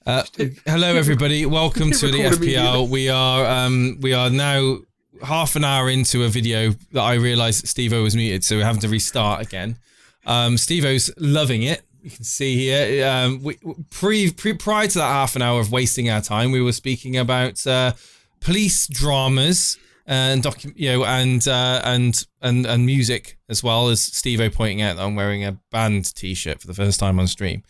Hello, everybody. Welcome to the FPL. We are now half an hour into a video that I realised that Steve-O was muted, so we're having to restart again. Steve-O's loving it. You can see here. Prior to that half an hour of wasting our time, we were speaking about police dramas and and music, as well as Steve-O pointing out that I'm wearing a band T-shirt for the first time on stream.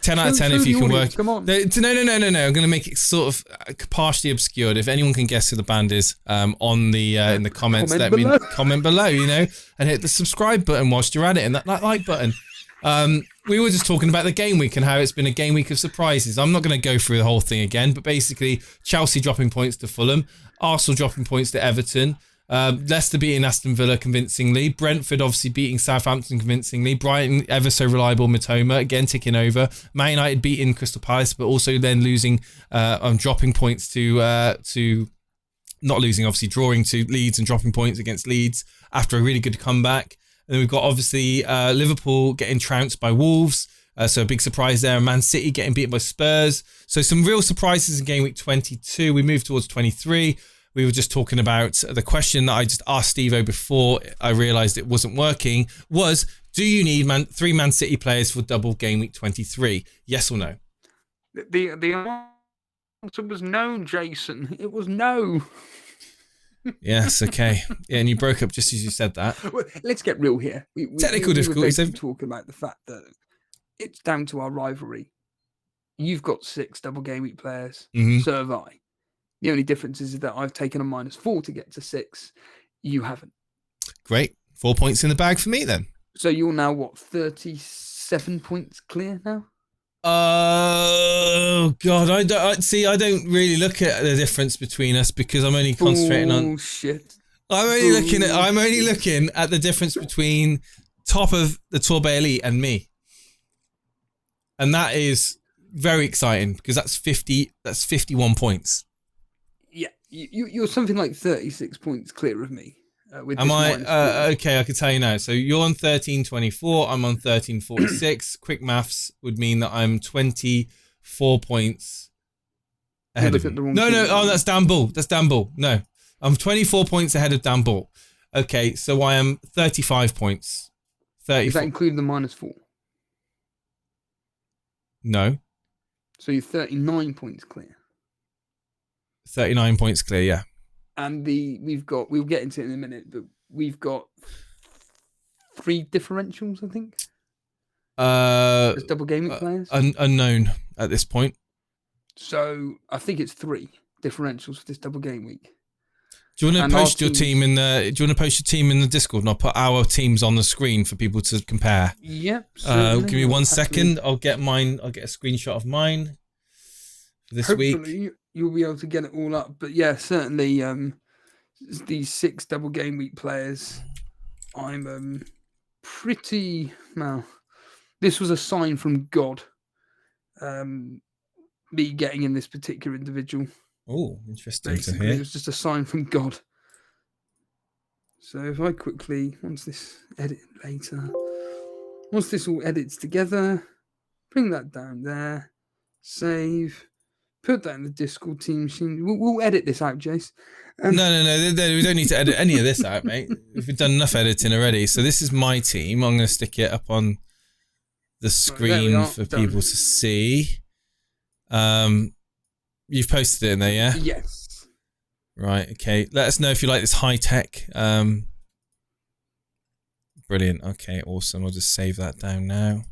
10 out of 10 if you can work. Come on. No. I'm going to make it sort of partially obscured. If anyone can guess who the band is, on the in the comments, comment below, and hit the subscribe button whilst you're at it, and that like button. We were just talking about the game week and how it's been a game week of surprises. I'm not going to go through the whole thing again, but basically Chelsea dropping points to Fulham, Arsenal dropping points to Everton, Leicester beating Aston Villa convincingly, Brentford obviously beating Southampton convincingly, Brighton ever so reliable Matoma again ticking over, Man United beating Crystal Palace, but also then losing dropping points to not losing, obviously drawing to Leeds and dropping points against Leeds after a really good comeback. And then we've got obviously Liverpool getting trounced by Wolves, so a big surprise there. Man City getting beaten by Spurs. So some real surprises in game week 22. We move towards 23. We were just talking about the question that I just asked Steve-O before I realised it wasn't working was, do you need three Man City players for double game week 23? Yes or no? The answer was no, Jason. It was no. Yes, okay. Yeah, and you broke up just as you said that. Well, let's get real here. Technical difficulties. We were talking about the fact that it's down to our rivalry. You've got 6 double game week players. Mm-hmm. So have I. The only difference is that I've taken a -4 to get to 6. You haven't. Great. 4 points in the bag for me then. So you're now, what, 37 points clear now? Oh, God. I don't really look at the difference between us because I'm only concentrating on... Bullshit. I'm only looking at the difference between top of the Tourbe Elite and me. And that is very exciting because that's 51 points. Yeah, you're something like 36 points clear of me. Am I? Okay, I can tell you now. So you're on 1324. I'm on 1346. Quick maths would mean that I'm 24 points ahead of you. No. Oh, that's Dan Bull. No, I'm 24 points ahead of Dan Bull. Okay, so I am 35 points. 34. Does that include the -4? No. So you're 39 points clear. 39 points clear, yeah. And we'll get into it in a minute, but we've got 3 differentials, I think. As double gaming players? Unknown at this point. So I think it's 3 differentials for this double game week. Do you want to post your team in the? Do you want to post your team in the Discord, and I'll put our teams on the screen for people to compare? Yep. Give me 1 second. I'll get mine. I'll get a screenshot of mine for this week. Hopefully you'll be able to get it all up. But yeah, certainly these 6 double game week players, I'm pretty... Well, this was a sign from God, me getting in this particular individual. Oh, interesting Basically, to hear. it was just a sign from God. So if I quickly, once this all edits together, bring that down there, save... Put that in the Discord team. We'll edit this out, Jace. No. We don't need to edit any of this out, mate. We've done enough editing already. So this is my team. I'm going to stick it up on the screen for people to see. You've posted it in there, yeah? Yes. Right, okay. Let us know if you like this high-tech. Brilliant. Okay, awesome. I'll just save that down now.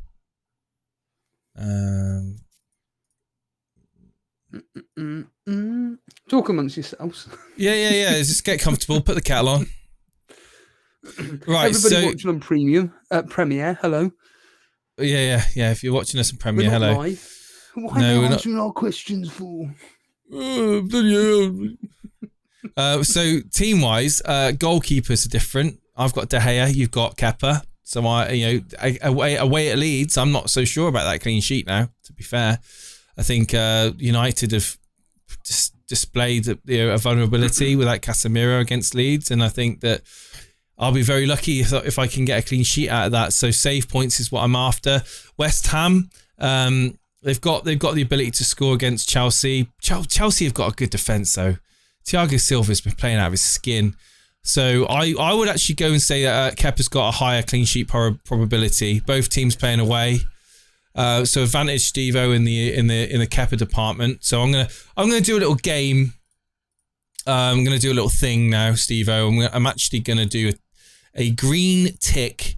Talk amongst yourselves. Yeah. Just get comfortable. Put the kettle on. Right. Everybody watching on Premiere. Hello. Yeah. If you're watching us on Premiere, hello. Live. Why are you answering our questions for? So team-wise, goalkeepers are different. I've got De Gea. You've got Kepa. So away at Leeds, I'm not so sure about that clean sheet now. To be fair. I think United have displayed a vulnerability with that Casemiro against Leeds, and I think that I'll be very lucky if I can get a clean sheet out of that. So save points is what I'm after. West Ham, They've got the ability to score against Chelsea. Chelsea have got a good defence though. Thiago Silva's been playing out of his skin. So I would actually go and say that Kepa's got a higher clean sheet probability. Both teams playing away. So advantage Stevo in the Kepa department. So I'm gonna do a little game. I'm gonna do a little thing now, Stevo. I'm actually gonna do a green tick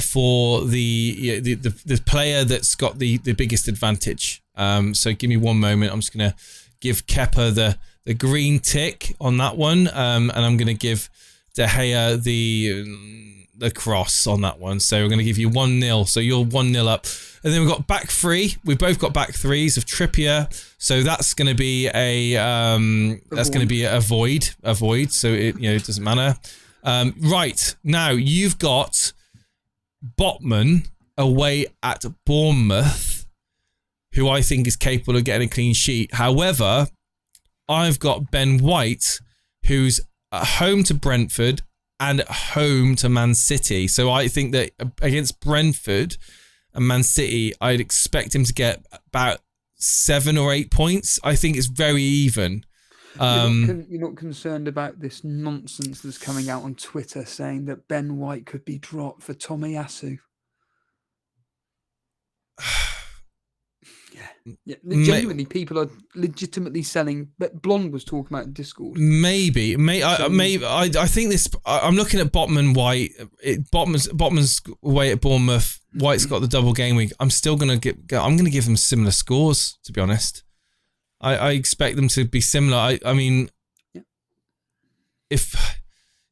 for the player that's got the biggest advantage. So give me one moment. I'm just gonna give Kepa the green tick on that one, and I'm gonna give De Gea the cross on that one. So we're gonna give you 1-0. So you're 1-0 up. And then we've got back three. We've both got back threes of Trippier. So that's going to be a void. So it doesn't matter. Right now you've got Botman away at Bournemouth, who I think is capable of getting a clean sheet. However, I've got Ben White, who's at home to Brentford and at home to Man City. So I think that against Brentford and Man City, I'd expect him to get about 7 or 8 points. I think it's very even. You're not concerned about this nonsense that's coming out on Twitter saying that Ben White could be dropped for Tomiyasu? Yeah, genuinely, people are legitimately selling. But Blonde was talking about in Discord. Maybe. I think this. I'm looking at Botman White. Botman's away at Bournemouth. White's got the double game week. I'm still gonna I'm gonna give them similar scores. To be honest, I expect them to be similar. I'm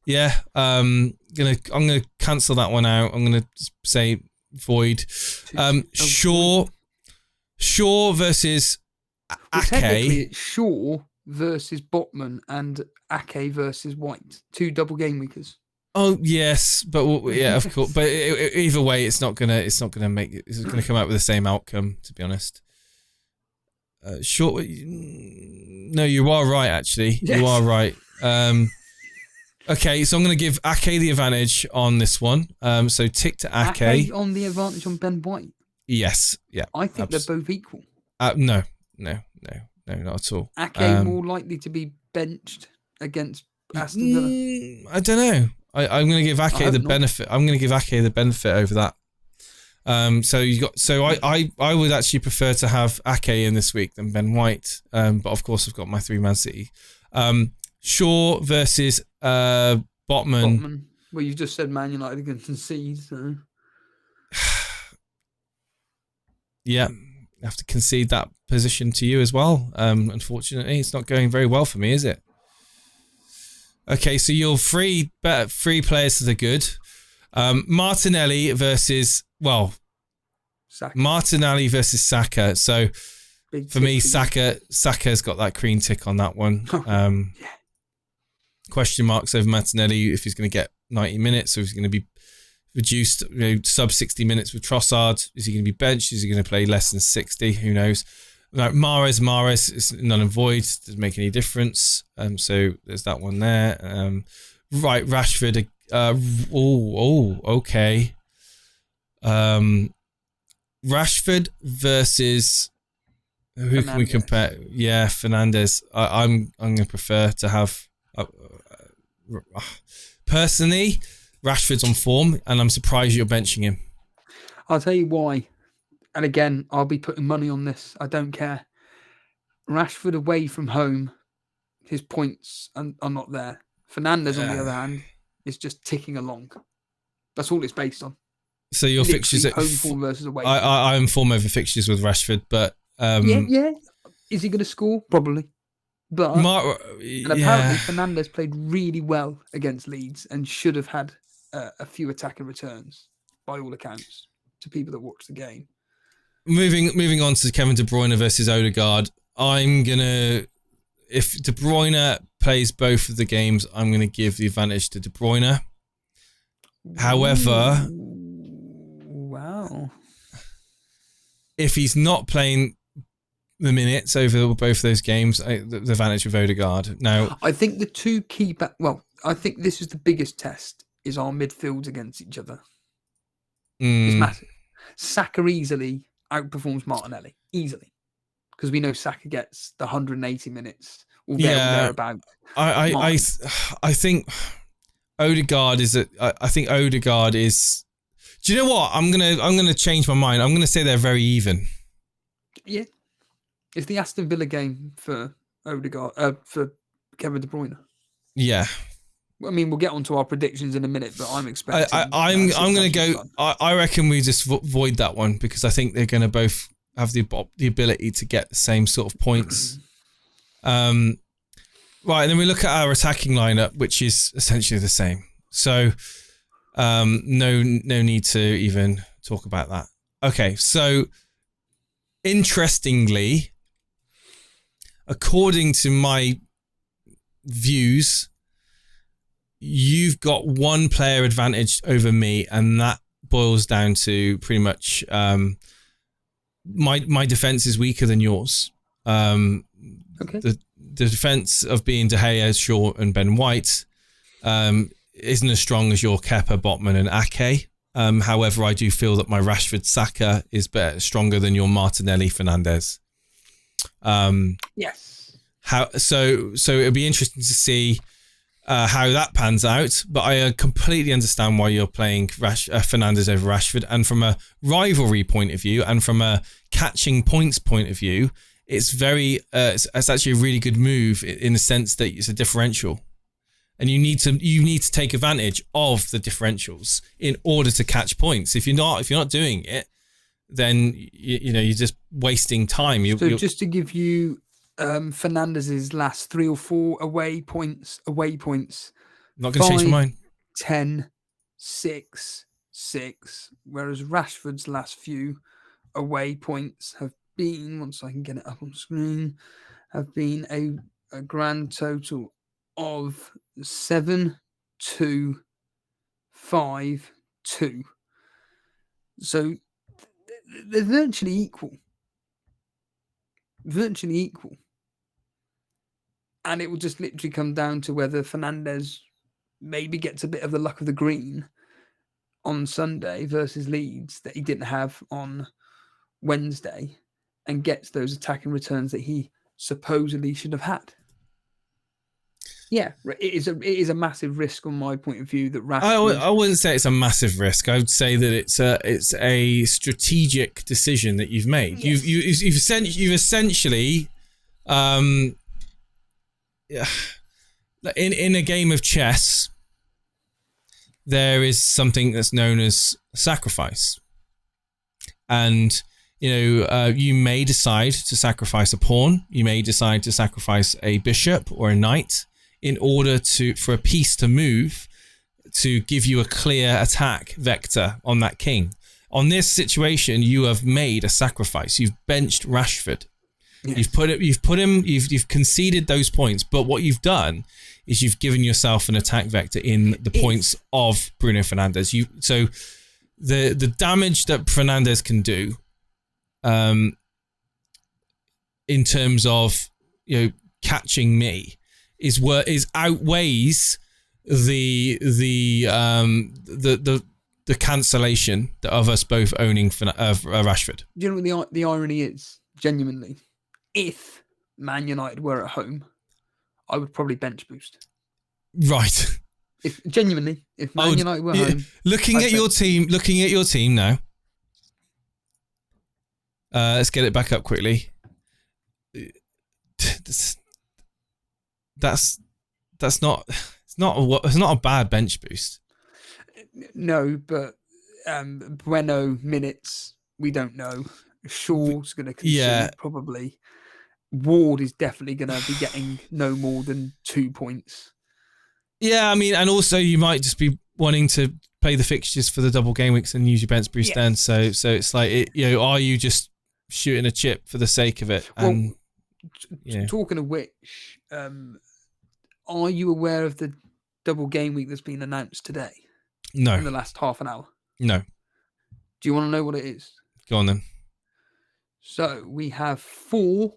gonna cancel that one out. I'm gonna say void. Shaw versus Ake. Technically, it's Shaw versus Botman and Ake versus White. 2 double game weekers. Oh yes, but yeah, of course. But either way, it's not gonna make it. It's gonna come out with the same outcome. To be honest, Shaw. No, you are right. Actually, yes. You are right. Okay, so I'm gonna give Ake the advantage on this one. So tick to Ake. Ake on the advantage on Ben White. Yes, yeah. I think they're both equal. No, not at all. Ake more likely to be benched against Aston Villa. I don't know. I'm going to give Ake the benefit. I'm going to give Ake the benefit over that. I would actually prefer to have Ake in this week than Ben White. But of course, I've got my 3 Man City. Shaw versus Botman. Well, you've just said Man United are going to concede, so. Yeah, I have to concede that position to you as well. Unfortunately, it's not going very well for me, is it? Okay, so you're 3 players that are good. Martinelli versus Saka. Martinelli versus Saka. So for me, Saka's got that green tick on that one. Yeah. Question marks over Martinelli if he's going to get 90 minutes or if he's going to be reduced, sub 60 minutes with Trossard. Is he going to be benched? Is he going to play less than 60? Who knows? Like Mahrez is null and void. Doesn't make any difference. So there's that one there. Right, Rashford. Okay. Rashford versus who can we compare? Yeah, Fernandes. I'm going to prefer to have personally. Rashford's on form, and I'm surprised you're benching him. I'll tell you why. And again, I'll be putting money on this. I don't care. Rashford away from home, his points are not there. Fernandes, on the other hand, is just ticking along. That's all it's based on. So your literally fixtures at home form versus away. I'm form over fixtures with Rashford, but yeah. Is he going to score? Probably. But and apparently Fernandes played really well against Leeds and should have had a few attacking returns by all accounts to people that watch the game. Moving on to Kevin De Bruyne versus Odegaard, if De Bruyne plays both of the games, I'm going to give the advantage to De Bruyne. However, wow, if he's not playing the minutes over both of those games, the advantage of Odegaard. Now, I think the two key I think this is the biggest test, is our midfields against each other. It's massive. Saka easily, outperforms Martinelli easily because we know Saka gets the 180 minutes or thereabout. I think Odegaard is I think Odegaard is. Do you know what? I'm gonna change my mind. I'm gonna say they're very even. Yeah, it's the Aston Villa game for Odegaard for Kevin De Bruyne. Yeah. I mean, we'll get onto our predictions in a minute, but I'm expecting. I'm going to go. I reckon we just void that one because I think they're going to both have the ability to get the same sort of points. Right, and then we look at our attacking lineup, which is essentially the same. So, no need to even talk about that. Okay, so interestingly, according to my views, you've got one player advantage over me, and that boils down to pretty much my defense is weaker than yours. Okay. The defense of being De Gea, Shaw, and Ben White isn't as strong as your Kepa, Botman, and Ake. However, I do feel that my Rashford, Saka is stronger than your Martinelli, Fernandes. Yes. So it'll be interesting to see how that pans out, but I completely understand why you're playing Fernandes over Rashford. And from a rivalry point of view, and from a catching points point of view, it's it's actually a really good move in the sense that it's a differential, and you need to take advantage of the differentials in order to catch points. If you're not doing it, then you're just wasting time. Just to give you Fernandez's last 3 or 4 away points. Not going to change my mind. 10, 6, 6. Whereas Rashford's last few away points have been, once I can get it up on screen, have been a grand total of 7, 2, 5, 2. So they're virtually equal. And it will just literally come down to whether Fernandes maybe gets a bit of the luck of the green on Sunday versus Leeds that he didn't have on Wednesday, and gets those attacking returns that he supposedly should have had. Yeah, it is a massive risk on my point of view that Rashford. I wouldn't say it's a massive risk. I would say that it's a strategic decision that you've made. Yes. You've essentially in a game of chess, there is something that's known as sacrifice, and you may decide to sacrifice a pawn, you may decide to sacrifice a bishop or a knight in order for a piece to move to give you a clear attack vector on that king. On this situation, you have made a sacrifice. You've benched Rashford. Yes. You've conceded those points, but what you've done is you've given yourself an attack vector in the points of Bruno Fernandes. So the damage that Fernandes can do, in terms of catching me, is outweighs the cancellation of us both owning Rashford. Do you know what the irony is? Genuinely, if Man United were at home, I would probably bench boost. Right. If Man United were home, looking at your team now. Let's get it back up quickly. That's not a bad bench boost. No, but Bueno minutes we don't know. Shaw's going to concede probably. Ward is definitely going to be getting no more than 2 points. Yeah, I mean, and also you might just be wanting to play the fixtures for the double game weeks and use your bench boost then. So it's like, are you just shooting a chip for the sake of it? And talking of which, are you aware of the double game week that's been announced today? No. In the last half an hour? No. Do you want to know what it is? Go on then. So we have 4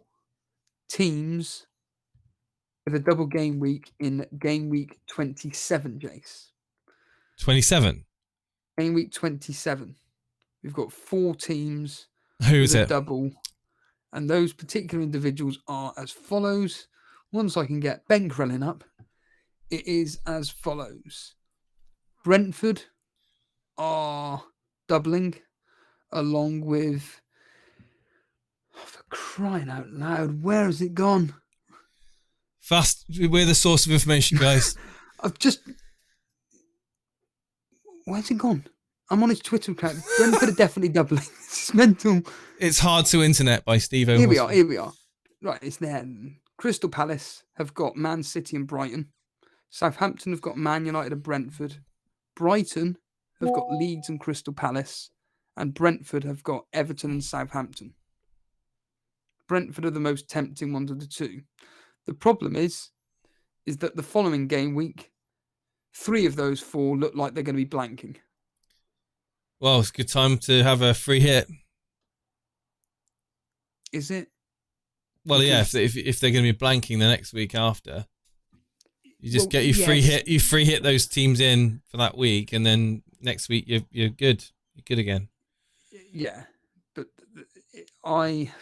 teams with a double game week in game week 27, Jace. 27? Game week 27. We've got 4 teams Who's it? Double. And those particular individuals are as follows. Once I can get Ben Krellin up, it is as follows. Brentford are doubling along with... Oh, for crying out loud, where has it gone? Fast, we're the source of information, guys. Where's it gone? I'm on his Twitter account. Brentford are definitely doubling. It's mental. It's hard to internet by Steve O. Here we are. Right, it's there. Crystal Palace have got Man City and Brighton. Southampton have got Man United and Brentford. Brighton have got Leeds and Crystal Palace. And Brentford have got Everton and Southampton. Brentford are the most tempting ones of the two. The problem is that the following game week, 3 of those 4 look like they're going to be blanking. Well, it's a good time to have a free hit. Is it? Well, because, if they're going to be blanking the next week after, you just get your free hit. You free hit those teams in for that week, and then next week you're good. You're good again. Yeah, but I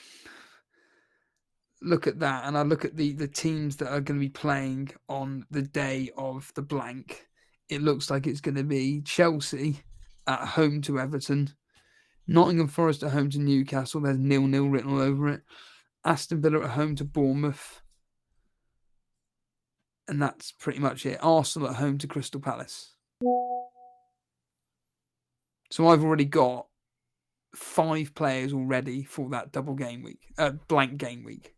look at that, and I look at the teams that are going to be playing on the day of the blank. It looks like it's going to be Chelsea at home to Everton, Nottingham Forest at home to Newcastle. There's 0-0 written all over it. Aston Villa at home to Bournemouth. And that's pretty much it. Arsenal at home to Crystal Palace. So I've already got 5 players already for that blank game week.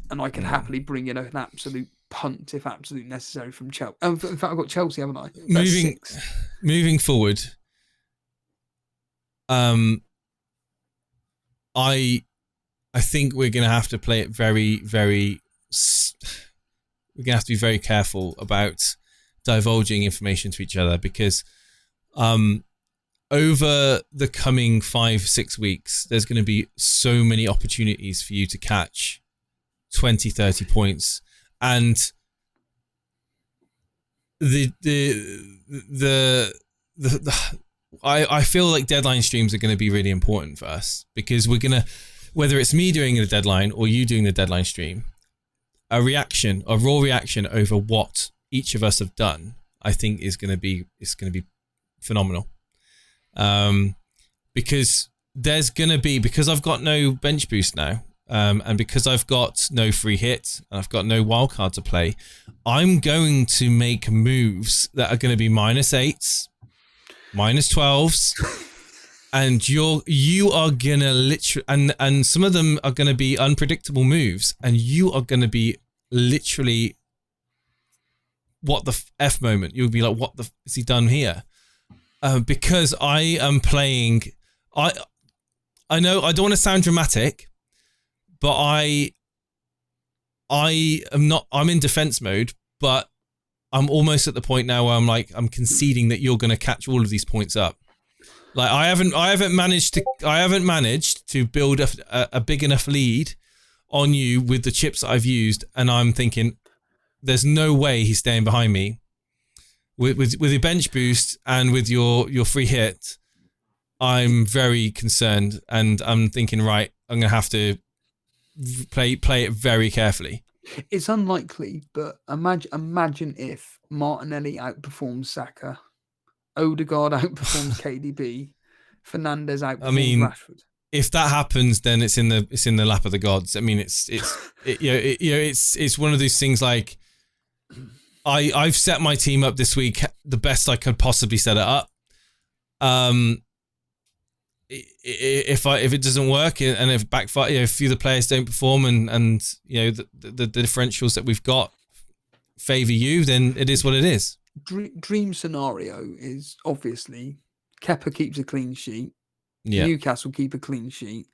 And I can happily bring in an absolute punt if absolutely necessary from Chelsea. In fact, I've got Chelsea, haven't I? Moving forward, I think we're going to have to play it very, very... We're going to have to be very careful about divulging information to each other because over the coming 5-6 weeks, there's going to be so many opportunities for you to catch 20, 30 points. And I feel like deadline streams are going to be really important for us because we're going to, whether it's me doing the deadline or you doing the deadline stream, a raw reaction over what each of us have done, I think is going to be phenomenal. Because because I've got no bench boost now, and because I've got no free hit and I've got no wildcard to play, I'm going to make moves that are going to be -8s, -12s, and you are gonna literally, and some of them are gonna be unpredictable moves, and you are gonna be literally, what the F moment? You'll be like, what the has he done here? Because I am playing. I know I don't want to sound dramatic, but I am not. I'm in defense mode, but I'm almost at the point now where I'm conceding that you're going to catch all of these points up. Like I haven't managed to build a big enough lead on you with the chips that I've used, and I'm thinking there's no way he's staying behind me. With your bench boost and with your free hit, I'm very concerned, and I'm thinking, right, I'm gonna have to play it very carefully. It's unlikely, but imagine if Martinelli outperforms Saka, Odegaard outperforms KDB, Fernandes outperforms Rashford. If that happens, then it's in the lap of the gods. I mean, it's one of those things like I've set my team up this week the best I could possibly set it up. If it doesn't work and if backfire, a few of the players don't perform and the differentials that we've got favor you, then it is what it is. Dream scenario is obviously Kepa keeps a clean sheet. Yeah. Newcastle keep a clean sheet.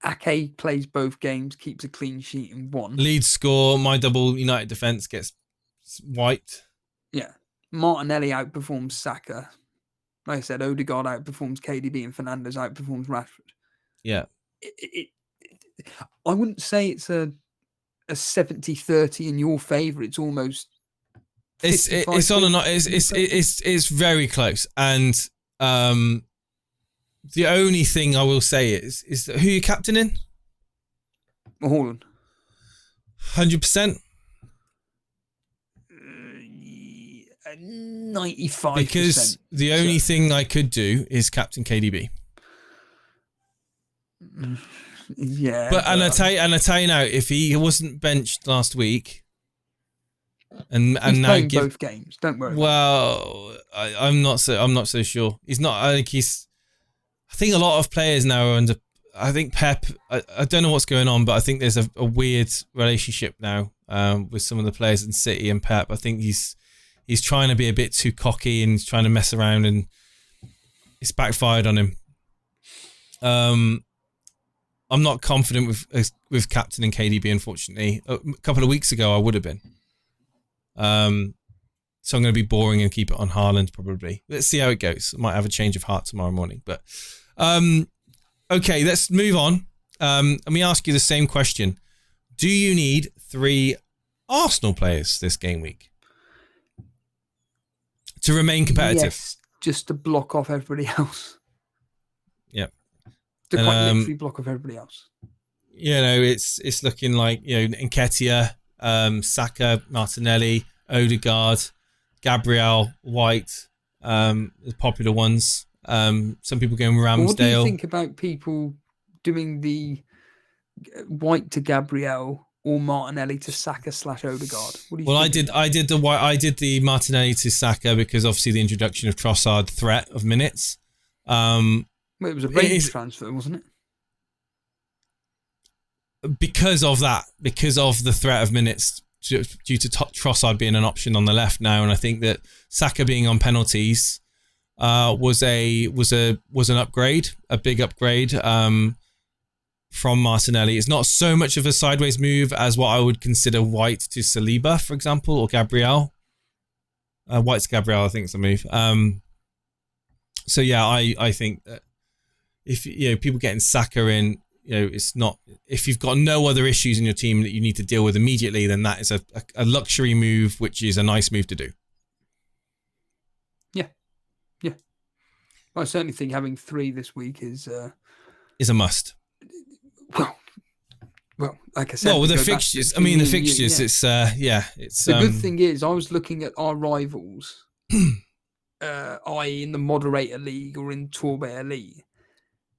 Ake plays both games, keeps a clean sheet and won. Leeds score, my double United defence gets wiped. Yeah. Martinelli outperforms Saka. Like I said, Odegaard outperforms KDB and Fernandes outperforms Rashford. Yeah. I wouldn't say it's a 70-30 in your favour. It's almost it's on and on. It's very close. And The only thing I will say is that who you captaining? Haaland. 100%? 95%. Because the only thing I could do is captain KDB. Yeah. But I tell you now, if he wasn't benched last week, and he's now playing both games. Don't worry. Well, I'm not so sure. He's not. I think a lot of players now are under. I think Pep. I don't know what's going on, but I think there's a weird relationship now with some of the players in City and Pep. I think he's trying to be a bit too cocky and he's trying to mess around, and it's backfired on him. I'm not confident with captaining KDB, unfortunately. A couple of weeks ago, I would have been. So I'm going to be boring and keep it on Haaland, probably. Let's see how it goes. I might have a change of heart tomorrow morning. But okay, let's move on. Let me ask you the same question. Do you need 3 Arsenal players this game week to remain competitive? Yes, just to block off everybody else. Yep. To quite literally block off everybody else. You know, it's looking like, you know, Nketiah, Saka, Martinelli, Odegaard, Gabriel, White, the popular ones. Some people going Ramsdale. What do you think about people doing the White to Gabriel or Martinelli to Saka / Odegaard? What do you think? I did the Martinelli to Saka because obviously the introduction of Trossard threat of minutes. Well, it was a range transfer, wasn't it? Because of that, because of the threat of minutes due to Trossard being an option on the left now, and I think that Saka being on penalties was an upgrade, a big upgrade from Martinelli. It's not so much of a sideways move as what I would consider White to Saliba, for example, or Gabriel. White to Gabriel, I think is the move. So yeah, I think that if people getting Saka in, it's not, if you've got no other issues in your team that you need to deal with immediately, then that is a luxury move, which is a nice move to do. Yeah. I certainly think having 3 this week is a must. Well, like I said, with the fixtures, the fixtures, it's the good thing is I was looking at our rivals, i.e. in the moderator league or in Torbay Elite,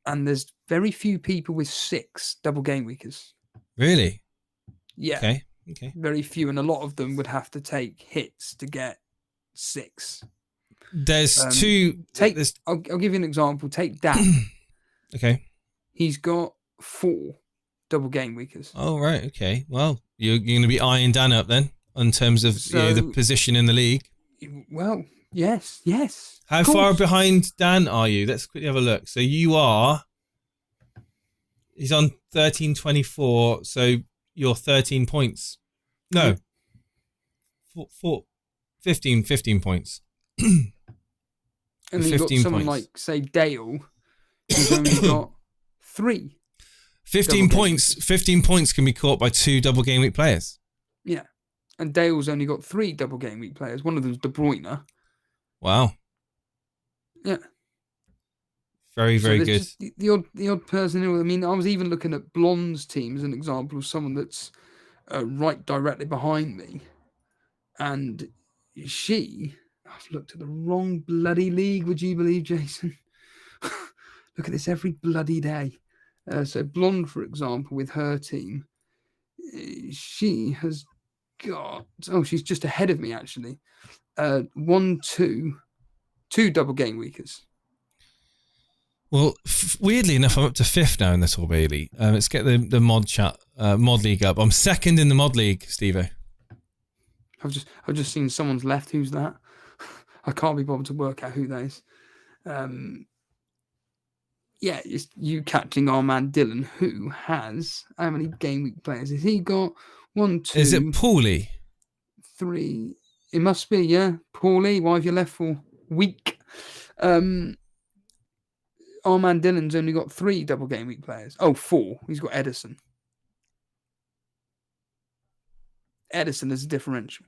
and there's very few people with 6 double game weekers. Really? Yeah. Okay. Very few, and a lot of them would have to take hits to get 6. There's 2. I'll give you an example. Take Dan. Okay. He's got 4 double game weekers. Oh, right. Okay. Well, you're going to be eyeing Dan up then in terms of the position in the league. Well, yes. How far behind Dan are you? Let's quickly have a look. So he's on 13.24, so you're 13 points. No. 15 points. And you've got someone like, say, Dale, who's only got 3. 15 points can be caught by 2 double game week players. Yeah. And Dale's only got 3 double game week players. One of them's De Bruyne. Wow. Yeah. Very, very good. The odd person. I mean, I was even looking at Blonde's team as an example of someone that's right directly behind me. And I've looked at the wrong bloody league, would you believe, Jason? Look at this every bloody day. So Blonde, for example, with her team, she has got... Oh, she's just ahead of me, actually. 2 double game weekers. Well, weirdly enough, I'm up to 5th now in the Torbay Elite. Let's get the mod league up. I'm 2nd in the mod league, Steve-o. I've just seen someone's left. Who's that? I can't be bothered to work out who that is. It's you catching our man Dylan, who has how many game week players has he got? 1, 2. Is it Paulie? 3. It must be, yeah. Paulie, why have you left for week? Our man Dylan's only got 3 double game week players. Oh, 4. He's got Edison. Edison is a differential.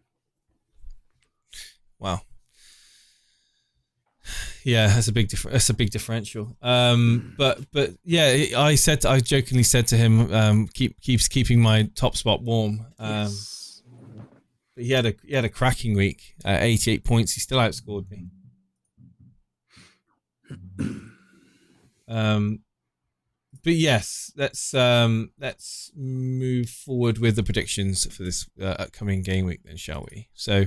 Wow. Yeah, that's a big differential. But yeah, I jokingly said to him, keeps keeping my top spot warm. Yes. But he had a cracking week. 88 points. He still outscored me. But yes, let's move forward with the predictions for this upcoming game week then, shall we? So,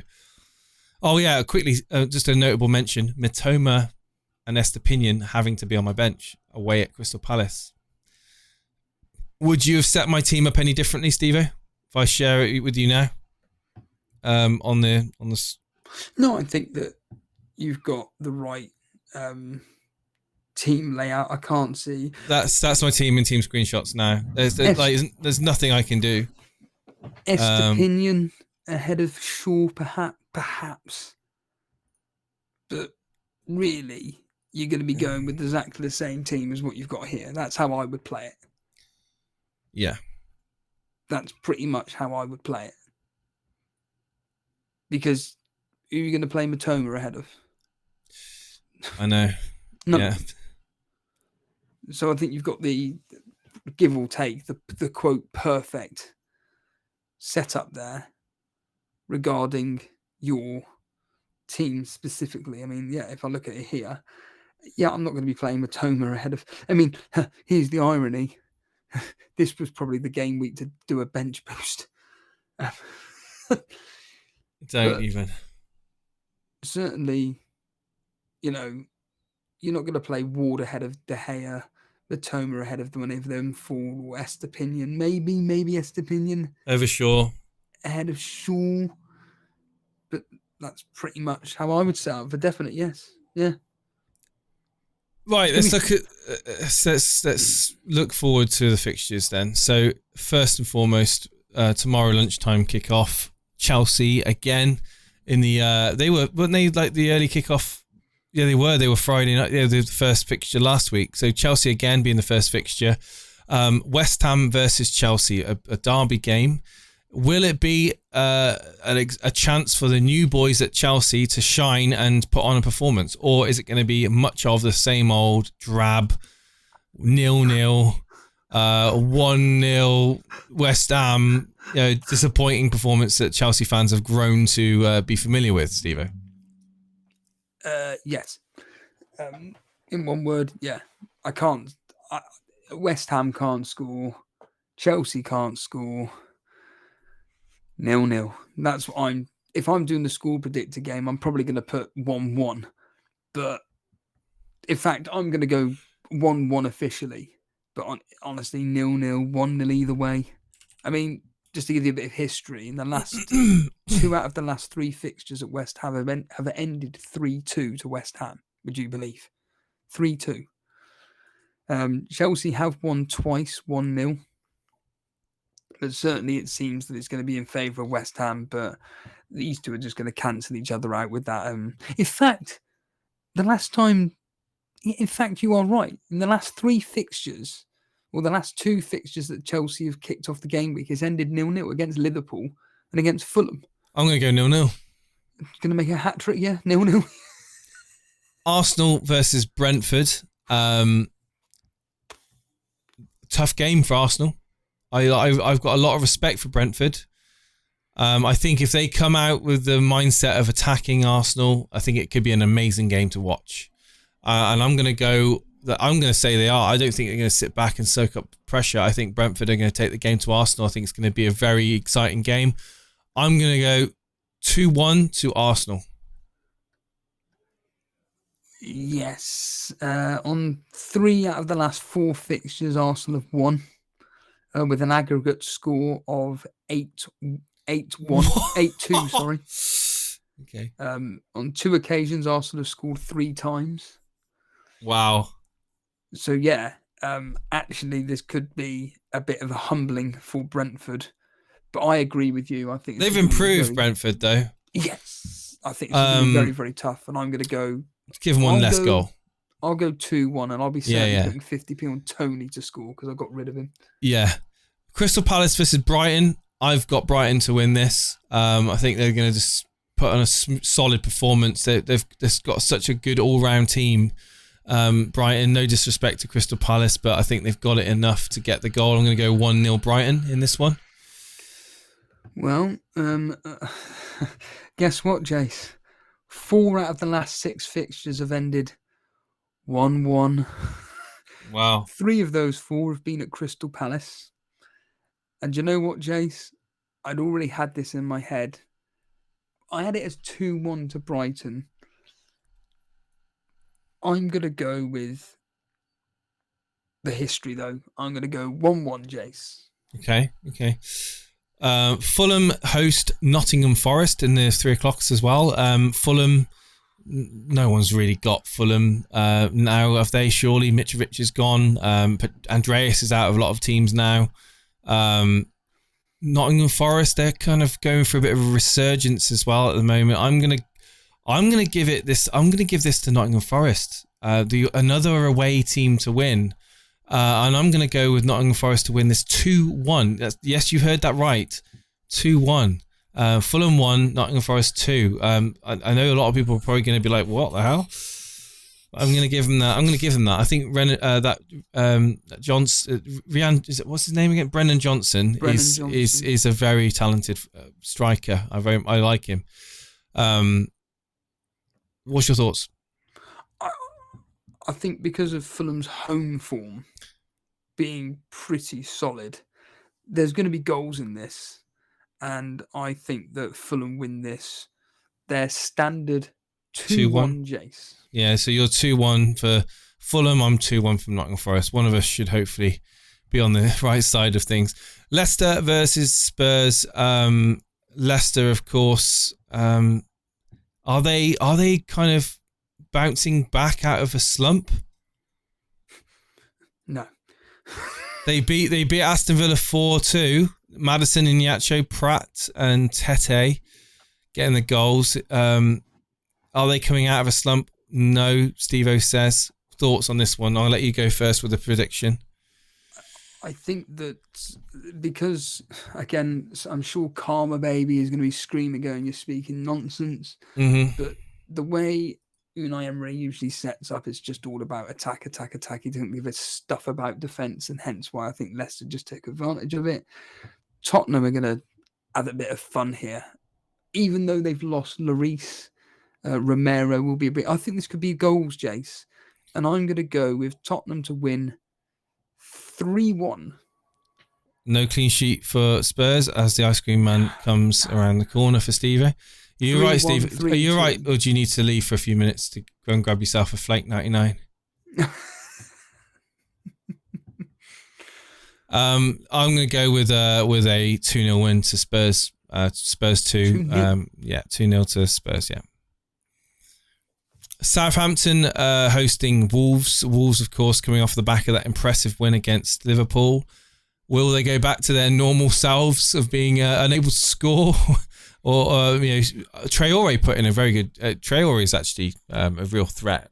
quickly, just a notable mention: Mitoma and Estepinian having to be on my bench away at Crystal Palace. Would you have set my team up any differently, Steve-O, if I share it with you now? On the. No, I think that you've got the right team layout. I can't see. That's my team in team screenshots now. There's nothing I can do. Estepinian ahead of Shaw, perhaps, but really, you're going to be going with exactly the same team as what you've got here. That's how I would play it. Yeah, that's pretty much how I would play it. Because who are you going to play Mitoma ahead of? I know. No. Yeah. So I think you've got the give or take the quote perfect setup there regarding your team specifically. I mean, yeah, if I look at it here, yeah, I'm not going to be playing Mitoma ahead of. I mean, here's the irony. This was probably the game week to do a bench boost. Don't even. Certainly, you're not going to play Ward ahead of De Gea, Mitoma ahead of one of them, for Estepinian. Maybe Estepinian. Over Shaw. Ahead of Shaw. But that's pretty much how I would set up for definite, yes. Yeah. Right, let's look forward to the fixtures then. So first and foremost, tomorrow lunchtime kickoff. Chelsea again in the weren't they like the early kickoff? Yeah, they were Friday night. Yeah, the first fixture last week. So Chelsea again being the first fixture. West Ham versus Chelsea, a derby game. Will it be a chance for the new boys at Chelsea to shine and put on a performance, or is it going to be much of the same old drab 0-0, 1-0 West Ham, disappointing performance that Chelsea fans have grown to be familiar with, Steve-O? Yes. In one word, yeah. West Ham can't score. Chelsea can't score. 0-0. That's what if I'm doing the score predictor game, I'm probably going to put 1-1. But in fact, I'm going to go 1-1 officially. But honestly, 0-0, 1-0 either way. I mean, just to give you a bit of history, in the last 2 out of the last 3 fixtures at West Ham have ended 3-2 to West Ham. Would you believe? 3-2. Chelsea have won twice, 1-0. But certainly it seems that it's going to be in favour of West Ham, but these two are just going to cancel each other out with that. In fact, you are right. In the last 3 fixtures, or the last 2 fixtures that Chelsea have kicked off the game week, has ended 0-0 against Liverpool and against Fulham. I'm going to go 0-0. Going to make a hat trick, yeah? 0-0. Arsenal versus Brentford. Tough game for Arsenal. I've got a lot of respect for Brentford. I think if they come out with the mindset of attacking Arsenal, I think it could be an amazing game to watch. And I'm going to say they are. I don't think they're going to sit back and soak up pressure. I think Brentford are going to take the game to Arsenal. I think it's going to be a very exciting game. I'm going to go 2-1 to Arsenal. Yes. On 3 out of the last 4 fixtures, Arsenal have won. With an aggregate score of 8-2, sorry. Okay. On 2 occasions, Arsenal have scored 3 times. Wow. So, yeah, actually, this could be a bit of a humbling for Brentford. But I agree with you. I think they've improved Brentford, though. Yes. I think it's going to be very, very tough. And I'm going to go... Give them one less goal. I'll go 2-1, and I'll be certainly putting 50p on Tony to score because I got rid of him. Yeah. Crystal Palace versus Brighton. I've got Brighton to win this. I think they're going to just put on a solid performance. They've got such a good all-round team. Brighton, no disrespect to Crystal Palace, but I think they've got it enough to get the goal. I'm going to go 1-0 Brighton in this one. Well, guess what, Jace? 4 out of the last 6 fixtures have ended 1-1. Wow. 3 of those 4 have been at Crystal Palace. And you know what, Jace? I'd already had this in my head. I had it as 2-1 to Brighton. I'm going to go with the history, though. I'm going to go 1-1, Jace. Okay. Fulham host Nottingham Forest in the 3 o'clocks as well. Fulham, no one's really got Fulham now, have they? Surely Mitrovic is gone. But Andreas is out of a lot of teams now. Nottingham Forest, they're kind of going for a bit of a resurgence as well at the moment. I'm gonna give this to Nottingham Forest. Another away team to win. And I'm going to go with Nottingham Forest to win this 2-1. Yes, you heard that right. 2-1. Fulham 1, Nottingham Forest 2. I know a lot of people are probably going to be like, what the hell? I'm going to give them that. I think what's his name again? Brennan Johnson is a very talented striker. I like him. What's your thoughts? I think because of Fulham's home form being pretty solid, there's going to be goals in this. And I think that Fulham win this. Their standard 2-1, Jace. Yeah, so you're 2-1 for Fulham. I'm 2-1 from Nottingham Forest. One of us should hopefully be on the right side of things. Leicester versus Spurs. Leicester, of course. Are they kind of bouncing back out of a slump? No. They beat Aston Villa 4-2. Maddison, Iheanacho, Pratt and Tete getting the goals. Are they coming out of a slump? No, Steve-O says. Thoughts on this one? I'll let you go first with a prediction. I think that because, again, I'm sure Karma Baby is going to be screaming, going, you're speaking nonsense. Mm-hmm. But the way Unai Emery usually sets up, it's just all about attack. He doesn't give a stuff about defence, and hence why I think Leicester just take advantage of it. Tottenham are going to have a bit of fun here. Even though they've lost Lloris, Romero will be a bit... I think this could be goals, Jace. And I'm going to go with Tottenham to win 3-1. No clean sheet for Spurs as the ice cream man comes around the corner for Steve. Are you right, Steve? Are you right, or do you need to leave for a few minutes to go and grab yourself a Flake 99? I'm going to go with a 2-0 win to Spurs. Spurs 2. 2-0 to Spurs, yeah. Southampton hosting Wolves. Wolves, of course, coming off the back of that impressive win against Liverpool. Will they go back to their normal selves of being unable to score? Or, Traore put in a very good... Traore is actually a real threat.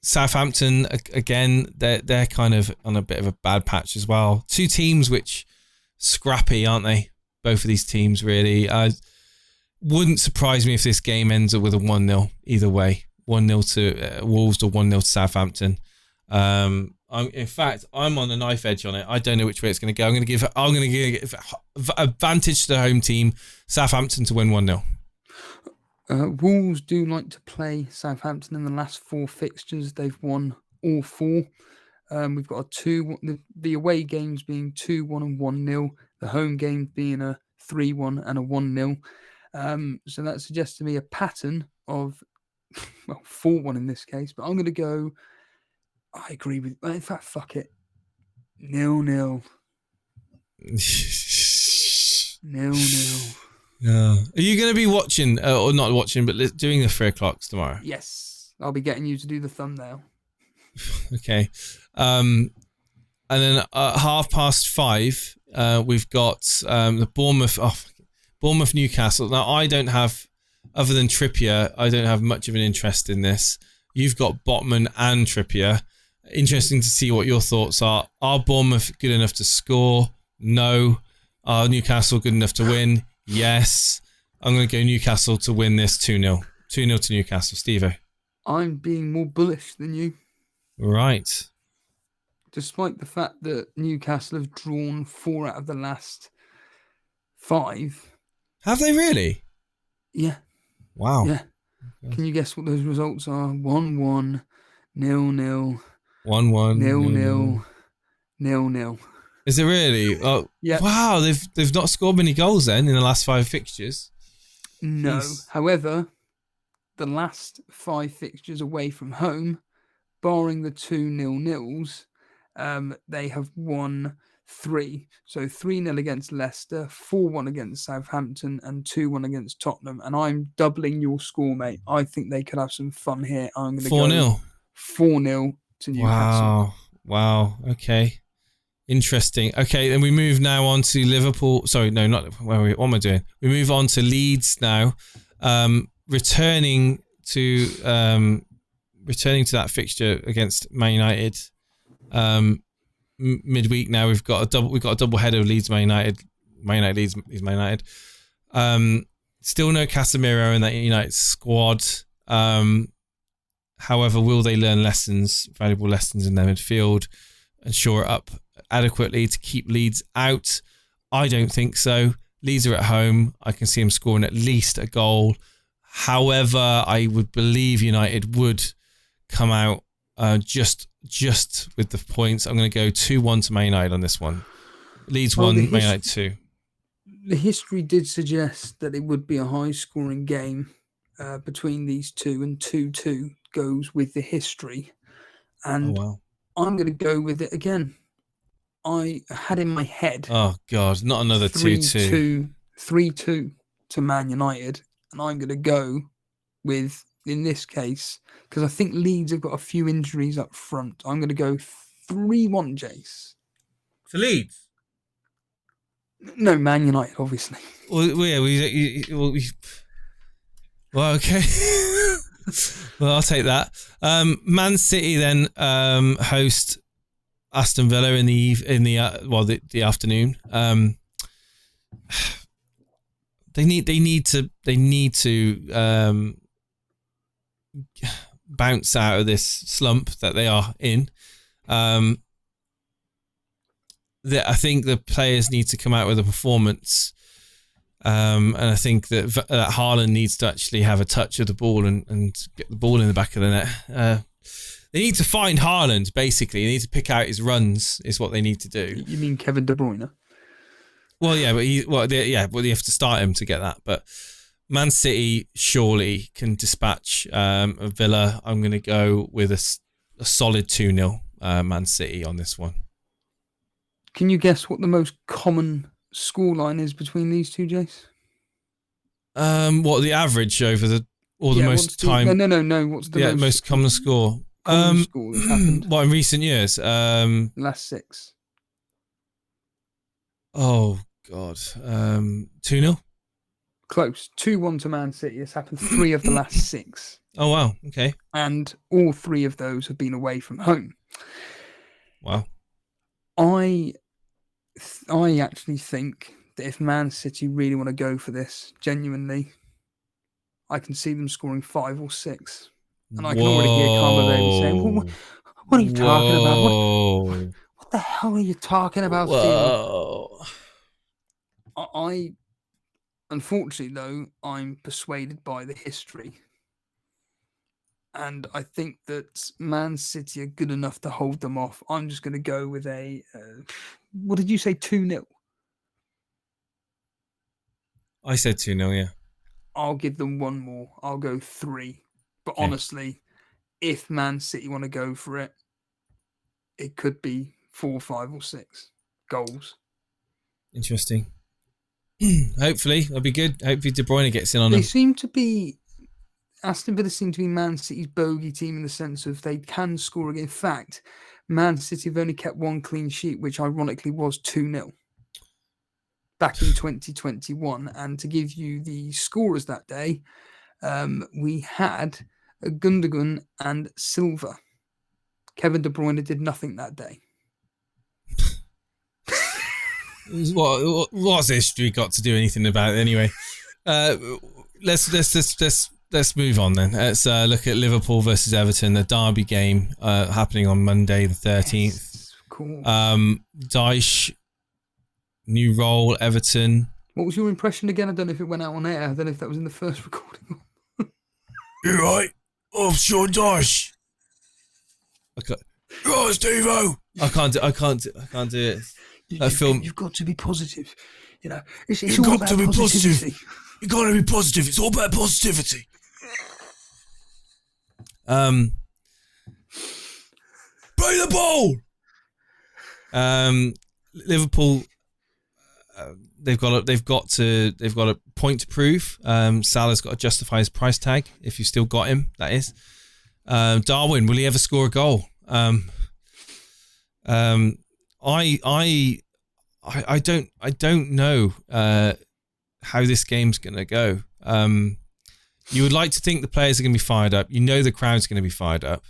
Southampton, again, they're kind of on a bit of a bad patch as well. 2 teams which scrappy, aren't they? Both of these teams, really. Wouldn't surprise me if this game ends up with a 1-0 either way. 1-0 to Wolves or 1-0 to Southampton. In fact, I'm on a knife edge on it. I don't know which way it's going to go. I'm going to give advantage to the home team, Southampton, to win 1-0. Wolves do like to play Southampton in the last 4 fixtures. They've won all 4. We've got the away games being 2-1 and 1-0. The home game being a 3-1 and a 1-0. So that suggests to me a pattern of 4-1 in this case. But I'm going to go. I agree with. In fact, fuck it. 0-0. 0-0. Yeah. Are you going to be watching, or not watching, but doing the 3 o'clocks tomorrow? Yes. I'll be getting you to do the thumbnail. Okay. And then at 5:30, we've got the Bournemouth Newcastle. Now, I don't have, other than Trippier, I don't have much of an interest in this. You've got Botman and Trippier. Interesting to see what your thoughts are. Are Bournemouth good enough to score? No. Are Newcastle good enough to win? Yes. I'm going to go Newcastle to win this 2-0. 2-0 to Newcastle. Steve-O. I'm being more bullish than you. Right. Despite the fact that Newcastle have drawn 4 out of the last 5. Have they really? Yeah. Wow. Yeah. Okay. Can you guess what those results are? 1-1, 0-0, 1-1, 0-0, 0-0. Is it really? Oh, yeah. Wow, they've not scored many goals then in the last 5 fixtures. No. Jeez. However, the last 5 fixtures away from home, barring the 2 0-0s, they have won 3. So 3-0 against Leicester, 4-1 against Southampton, and 2-1 against Tottenham. And I'm doubling your score, mate. I think they could have some fun here. I'm going to go 4-0 to Newcastle. Wow. Okay. Interesting. Okay, then we move now on to Liverpool. Sorry, no, not where what am I doing? We move on to Leeds now. Returning to that fixture against Man United. Midweek now we've got a double header of Leeds Man United. Man United Leeds is Man United. Still no Casemiro in that United squad. However, will they learn valuable lessons in their midfield and shore it up adequately to keep Leeds out? I don't think so. Leeds are at home. I can see them scoring at least a goal. However, I would believe United would come out just with the points. I'm going to go 2-1 to Man United on this one. Leeds 1, Man United 2. The history did suggest that it would be a high-scoring game between these two, and 2-2 goes with the history. And I'm going to go with it again. I had in my head... Oh, God, not another 2-2. 3-2 to Man United. And I'm going to go with, in this case, because I think Leeds have got a few injuries up front, I'm going to go 3-1, Jace. For Leeds? No, Man United, obviously. Well, okay. Well, I'll take that. Man City then host Aston Villa in the afternoon. They need to bounce out of this slump that they are in. I think the players need to come out with a performance, and I think that Haaland needs to actually have a touch of the ball and get the ball in the back of the net. They need to find Haaland, basically. They need to pick out his runs, is what they need to do. You mean Kevin De Bruyne? Well, yeah, but you have to start him to get that. But Man City surely can dispatch Villa. I'm going to go with a solid 2-0 Man City on this one. Can you guess what the most common scoreline is between these two, Jace? What the average over the most time? No. What's the most common score? Score that's happened? What in recent years? Last 6. Oh God, 2-0. Close. 2-1 to Man City. It's happened 3 of the last 6. Oh wow. Okay. And all 3 of those have been away from home. Wow. I actually think that if Man City really want to go for this, genuinely, I can see them scoring 5 or 6. And I can already hear Karma Baby saying, what are you talking about? What the hell are you talking about, Stephen? I unfortunately, though, I'm persuaded by the history. And I think that Man City are good enough to hold them off. I'm just going to go with a... what did you say, 2-0? I said 2-0, yeah. I'll give them one more. I'll go 3. But honestly, if Man City want to go for it, it could be 4, 5 or 6 goals. Interesting. Hopefully, that'll be good. Hopefully De Bruyne gets in on them. Aston Villa seem to be Man City's bogey team in the sense of they can score again. In fact, Man City have only kept 1 clean sheet, which ironically was 2-0 back in 2021. And to give you the scorers that day, we had Gundogan and Silva. Kevin De Bruyne did nothing that day. What's history got to do anything about it anyway? Let's move on then. Let's look at Liverpool versus Everton, the derby game happening on Monday the 13th. Yes, cool. Dyche, new role, Everton. What was your impression again? I don't know if it went out on air. I don't know if that was in the first recording. You're right. Offshore Dyche. Oh, Steve-O. I can't do it. You've got to be positive. You know, it's all about positivity. You got to be positive. It's all about positivity. Play the ball. Liverpool. They've got a point to prove. Salah's got to justify his price tag if you've still got him. That is. Darwin, will he ever score a goal? I don't know how this game's going to go. You would like to think the players are going to be fired up. You know the crowd's going to be fired up.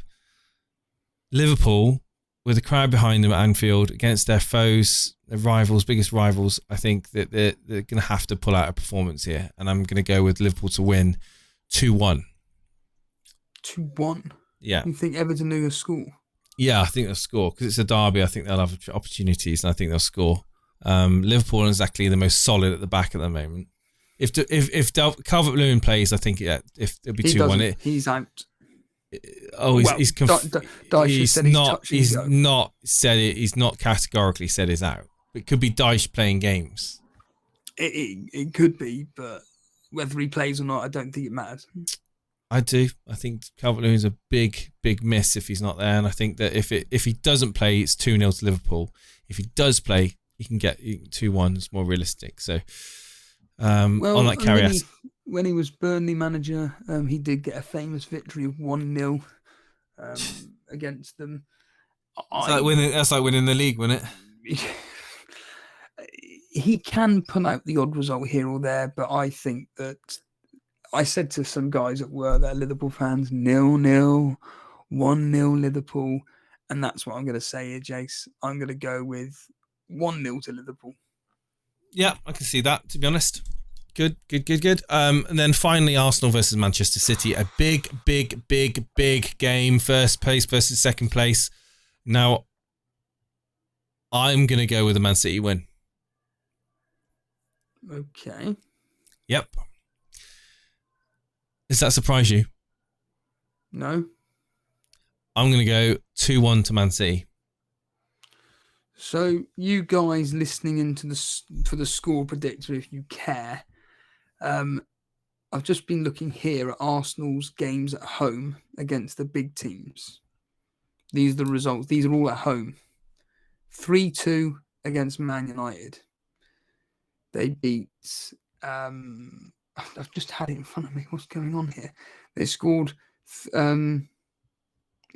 Liverpool, with the crowd behind them at Anfield against their foes, their rivals, biggest rivals, I think that they're going to have to pull out a performance here. And I'm going to go with Liverpool to win 2-1. 2-1? Yeah. You think Everton are going to score? Yeah, I think they'll score because it's a derby. I think they'll have opportunities, and I think they'll score. Liverpool are exactly the most solid at the back at the moment. If Calvert-Lewin plays, I think if it'll be 2-1. He's out. He's not categorically said he's out. It could be Dyche playing games. It could be, but whether he plays or not, I don't think it matters. I do. I think Calvert-Lewin's a big miss if he's not there, and I think that if he doesn't play, it's 2-0 to Liverpool. If he does play, he can get 2-1. It's more realistic. So, on that carry, when he was Burnley manager, he did get a famous victory of 1-0 against them. That's like winning the league, wasn't it? He can pull out the odd result here or there, but I think that I said to some guys at work that are Liverpool fans, 0-0, 1-0 Liverpool, and that's what I'm going to say here, Jace. I'm going to go with 1-0 to Liverpool. Yeah, I can see that, to be honest. Good. And then finally, Arsenal versus Manchester City. A big game. First place versus second place. Now, I'm going to go with a Man City win. Okay. Yep. Does that surprise you? No. I'm going to go 2-1 to Man City. So, you guys listening into for the score predictor, if you care, I've just been looking here at Arsenal's games at home against the big teams. These are the results. These are all at home. 3-2 against Man United. They beat... I've just had it in front of me. What's going on here? They scored... it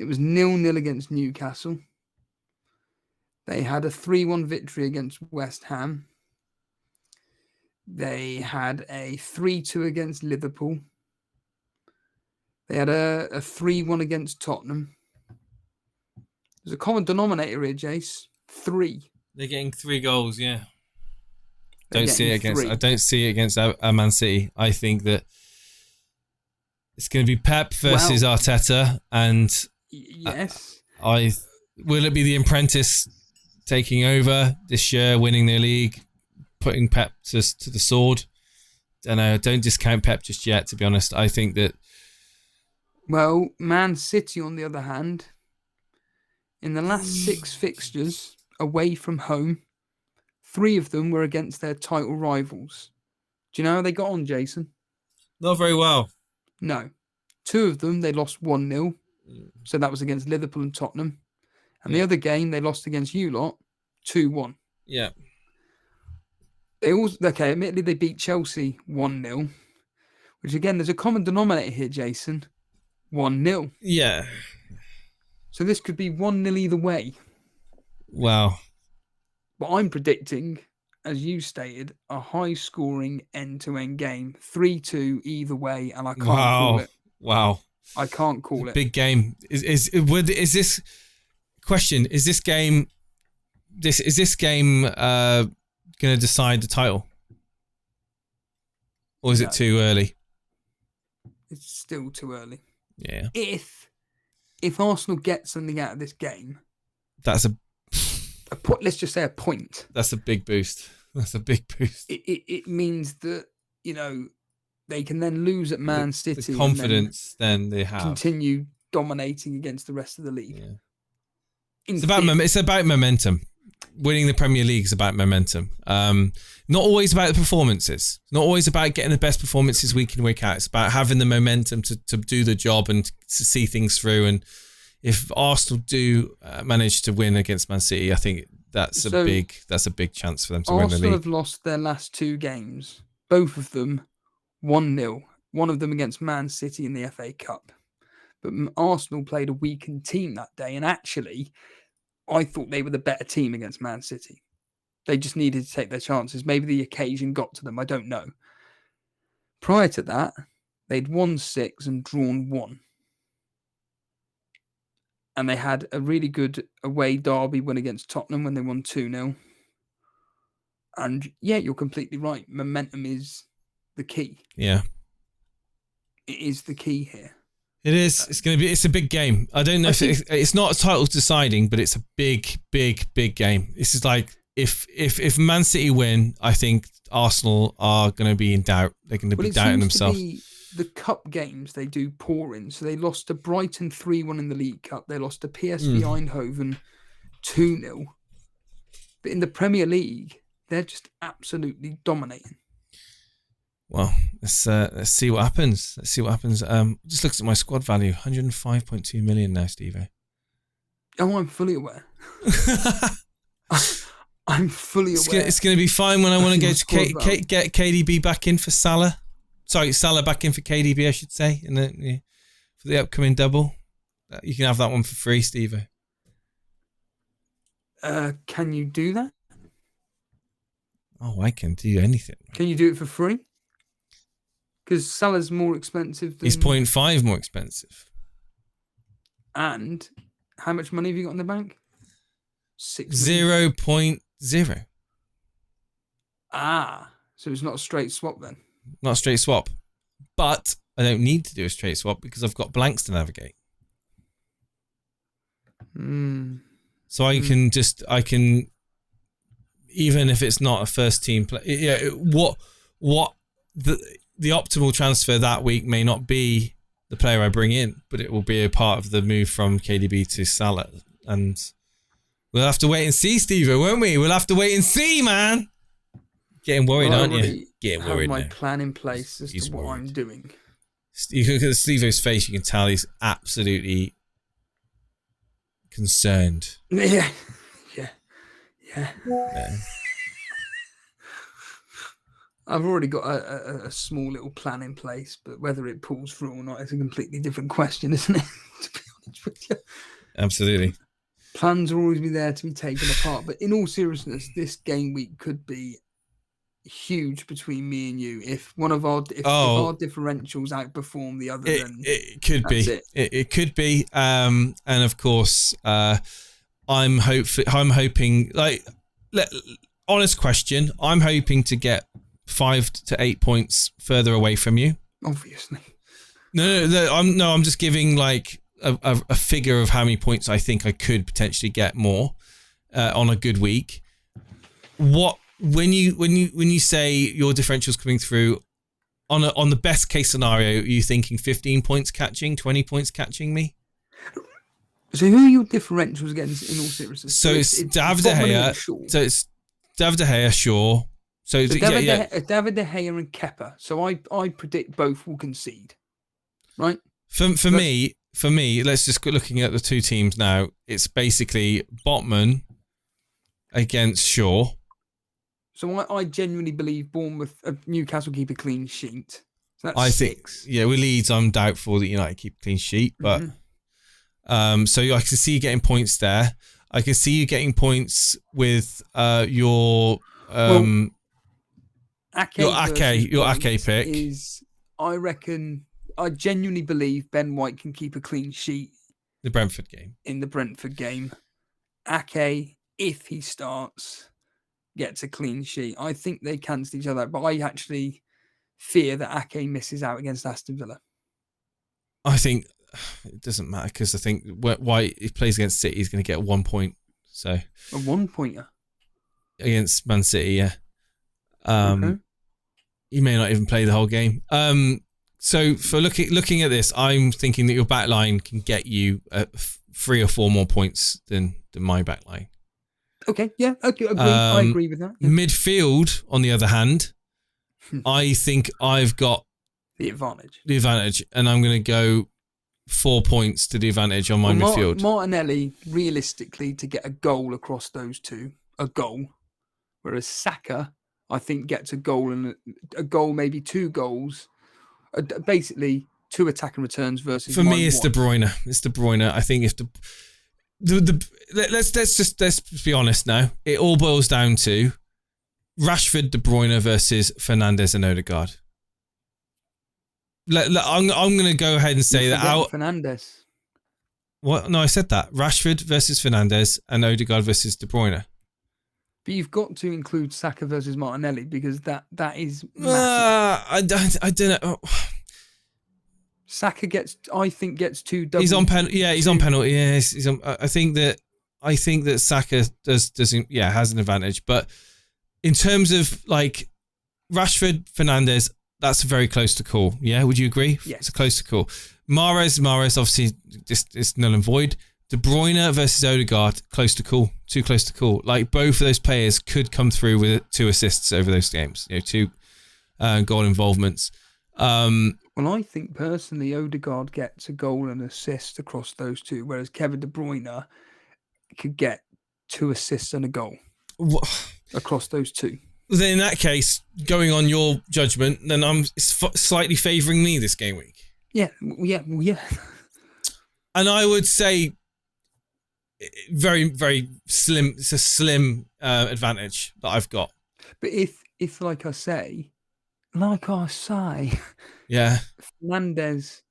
was 0-0 against Newcastle. They had a 3-1 victory against West Ham. They had a 3-2 against Liverpool. They had a 3-1 against Tottenham. There's a common denominator here, Jace. 3. They're getting 3 goals, yeah. I don't see it against Man City. I think that it's going to be Pep versus Arteta, and yes, will it be the apprentice taking over this year, winning the league, putting Pep to the sword? Don't know. Don't discount Pep just yet. To be honest, I think that. Well, Man City, on the other hand, in the last 6 fixtures away from home, 3 of them were against their title rivals. Do you know how they got on, Jason? Not very well. No. 2 of them, they lost 1-0. So that was against Liverpool and Tottenham. And the other game, they lost against you lot, 2-1. Yeah. Admittedly, they beat Chelsea 1-0. Which, again, there's a common denominator here, Jason. 1-0. Yeah. So this could be 1-0 either way. Wow. But I'm predicting, as you stated, a high-scoring end-to-end game, 3-2 either way, and I can't call it. Wow! I can't call it. Big game. Is this question? Is this game going to decide the title? Or is it too early? It's still too early. Yeah. If Arsenal get something out of this game, that's let's just say a point. That's a big boost. That's a big boost. It means that, they can then lose at Man City. The confidence then they have. Continue dominating against the rest of the league. Yeah. It's about momentum. Winning the Premier League is about momentum. Not always about the performances. Not always about getting the best performances week in, week out. It's about having the momentum to do the job and to see things through. And if Arsenal do manage to win against Man City, I think that's a big chance for them to win the league. Arsenal have lost their last 2 games, both of them 1-0. One of them against Man City in the FA Cup. But Arsenal played a weakened team that day, and actually, I thought they were the better team against Man City. They just needed to take their chances. Maybe the occasion got to them. I don't know. Prior to that, they'd won 6 and drawn 1. And they had a really good away derby win against Tottenham when they won 2-0. And yeah, you're completely right. Momentum is the key. Yeah. It is the key here. It is. It's a big game. I don't know if it's not a title deciding, but it's a big game. This is like if Man City win, I think Arsenal are going to be in doubt. They're going to be doubting themselves. The cup games they do poor in. So they lost to Brighton 3-1 in the League Cup. They lost to PSV Eindhoven 2-0. But in the Premier League, they're just absolutely dominating. Well, let's see what happens. Just looks at my squad value, 105.2 million now, Steve. Oh, I'm fully aware. I'm fully aware. It's going to be fine when I want to get KDB back in for Salah. Sorry, Salah back in for KDB, I should say, for the upcoming double. You can have that one for free, Steve. Can you do that? Oh, I can do anything. Can you do it for free? Because Salah's more expensive than... He's 0.5 more expensive. And how much money have you got in the bank? 0.0. So it's not a straight swap then? Not a straight swap. But I don't need to do a straight swap because I've got blanks to navigate. So I can, even if it's not a first team play, the optimal transfer that week may not be the player I bring in, but it will be a part of the move from KDB to Salah. And we'll have to wait and see, Steve, won't we? We'll have to wait and see, man. Getting worried, aren't you? Getting worried now. I have my plan in place as to what I'm doing. You can look at Steve-O's face, you can tell he's absolutely concerned. Yeah. I've already got a small little plan in place, but whether it pulls through or not is a completely different question, isn't it? To be honest with you. Absolutely. Plans will always be there to be taken apart, but in all seriousness, this game week could be huge between me and you. If one of our if our differentials outperform the other, then it could be. It could be. And of course, I'm hoping. Honest question. I'm hoping to get 5 to 8 points further away from you. Obviously. No. I'm just giving like a figure of how many points I think I could potentially get more on a good week. When you say your differential's coming through on the best case scenario, are you thinking 15 points catching, 20 points catching me? So who are your differentials against in all seriousness? So it's David De Gea. So it's David De Gea, Shaw. So David De Gea and Kepa. So I predict both will concede. Right? For me, let's just go looking at the two teams now. It's basically Botman against Shaw. So I genuinely believe Bournemouth, Newcastle keep a clean sheet. So that's 6. Yeah, with Leeds, I'm doubtful that United keep a clean sheet, but so I can see you getting points there. I can see you getting points with your Ake pick. I reckon, I genuinely believe Ben White can keep a clean sheet. The Brentford game. In the Brentford game. Ake, if he starts, gets a clean sheet. I think they cancel each other out, but I actually fear that Ake misses out against Aston Villa? I think it doesn't matter because I think why he plays against City, he's going to get 1 point. So A 1-pointer against Man City, yeah. Okay. He may not even play the whole game. So for looking at this, I'm thinking that your back line can get you 3 or 4 more points than my back line. Okay, yeah, okay, I agree with that. Yeah. Midfield, on the other hand, I think I've got the advantage. And I'm going to go 4 points to the advantage on my midfield. Martinelli, realistically, to get a goal across those two, a goal, whereas Saka, I think, gets a goal and a goal, maybe 2 goals, basically 2 attacking returns versus. For me, it's De Bruyne. It's De Bruyne. I think if let's be honest now. It all boils down to Rashford, De Bruyne versus Fernandes and Odegaard. I'm going to go ahead and say that Fernandes. What? No, I said that. Rashford versus Fernandes and Odegaard versus De Bruyne. But you've got to include Saka versus Martinelli because that is massive. I don't know. Saka gets 2 double. He's on penalty. Yeah, he's on penalty. Yeah, he's on, I think that Saka doesn't. Yeah, has an advantage. But in terms of like Rashford, Fernandes, that's very close to call. Yeah, would you agree? Yes. It's a close to call. Mahrez, obviously, just it's null and void. De Bruyne versus Odegaard, close to call. Too close to call. Like both of those players could come through with 2 assists over those games. 2 goal involvements. Well, I think personally, Odegaard gets a goal and assist across those 2, whereas Kevin De Bruyne could get 2 assists and a goal across those 2. Then in that case, going on your judgment, then I'm slightly favouring me this game week. Yeah. And I would say very, very slim. It's a slim advantage that I've got. But if like I say, yeah, Fernandes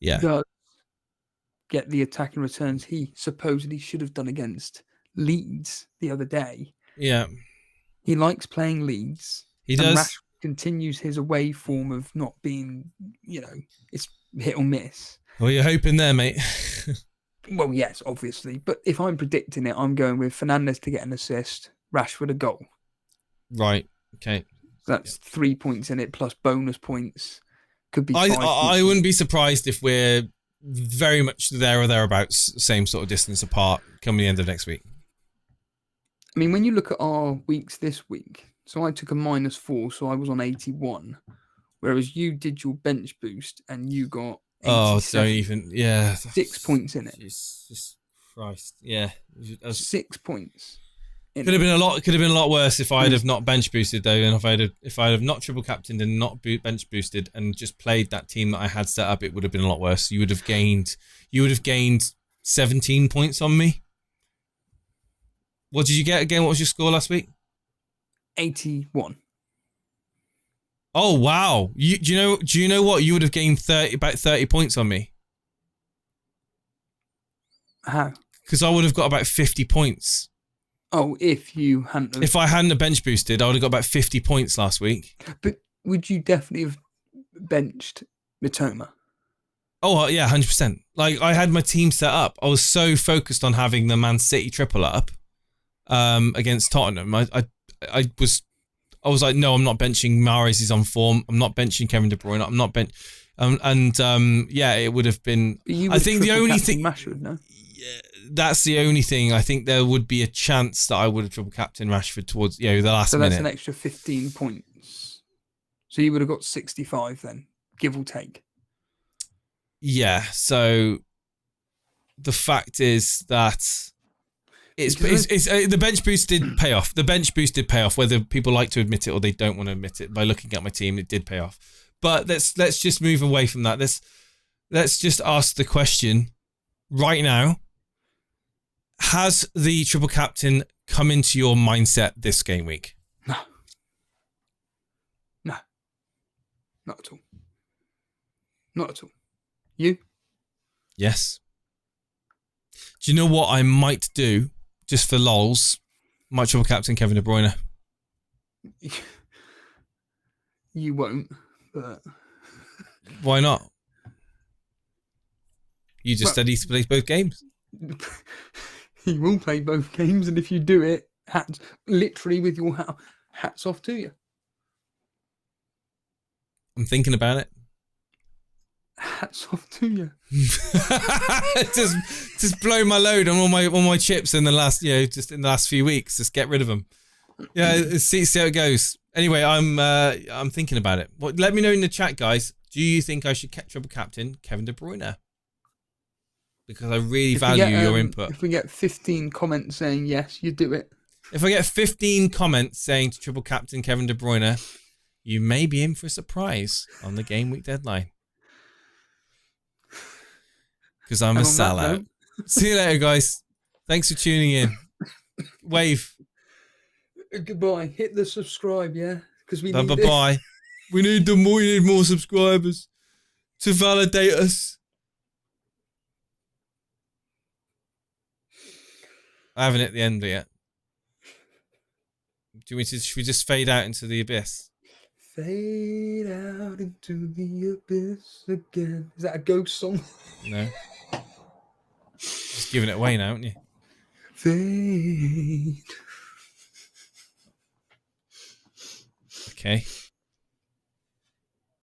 does get the attacking returns he supposedly should have done against Leeds the other day. Yeah. He likes playing Leeds. He does. Rashford continues his away form of not being, it's hit or miss. Well, you're hoping there, mate. Well, yes, obviously. But if I'm predicting it, I'm going with Fernandes to get an assist, Rashford a goal. Right. Okay. So that's 3 points in it plus bonus points. Could be 5 I wouldn't be surprised if we're very much there or thereabouts, same sort of distance apart, coming the end of next week. I mean, when you look at our weeks this week, so I took a -4, so I was on 81, whereas you did your bench boost and you got 87. Oh, don't even, yeah. 6 points in it. Jesus Christ, yeah. 6 points. Could have been a lot worse if I'd have not bench boosted though, and if I'd have not triple captained and not bench boosted and just played that team that I had set up, it would have been a lot worse. You would have gained 17 points on me. What did you get again? What was your score last week? 81. Oh wow! Do you know what? You would have gained about 30 points on me. How? Because I would have got about 50 points. Oh, if I hadn't have bench boosted, I would have got about 50 points last week. But would you definitely have benched Mitoma? Oh yeah, 100%. Like I had my team set up. I was so focused on having the Man City triple up against Tottenham. I was like, no, I'm not benching Mahrez. He's on form. I'm not benching Kevin De Bruyne. I'm not bench. Yeah, it would have been. I think the only thing. Rashford, no? Yeah, that's the only thing. I think there would be a chance that I would have triple captain Rashford towards the last minute. So that's an extra 15 points. So you would have got 65 then, give or take. Yeah. So the fact is that it's the bench boost did pay off. The bench boost did pay off, whether people like to admit it or they don't want to admit it. By looking at my team, it did pay off. But let's just move away from that. Let's just ask the question right now. Has the triple captain come into your mindset this game week? No. Not at all. Not at all. You? Yes. Do you know what I might do, just for lols? Might triple captain Kevin De Bruyne. You won't, but Why not? You just said he plays both games. You will play both games, and if you do it, literally with your hats off to you. I'm thinking about it. Hats off to you. just blow my load on all my chips in the last just in the last few weeks. Just get rid of them. Yeah, see how it goes. Anyway, I'm thinking about it. Well, let me know in the chat, guys. Do you think I should triple captain Kevin De Bruyne? Because I really value your input. If we get 15 comments saying yes, you do it. If I get 15 comments saying to triple captain Kevin De Bruyne, you may be in for a surprise on the game week deadline. Because I'm a sellout. See you later, guys. Thanks for tuning in. Wave. Goodbye. Hit the subscribe, yeah? Because we need bye. We need more subscribers to validate us. I haven't hit the end yet. Should we just fade out into the abyss? Fade out into the abyss again. Is that a ghost song? No. Just giving it away now, aren't you? Fade. Okay.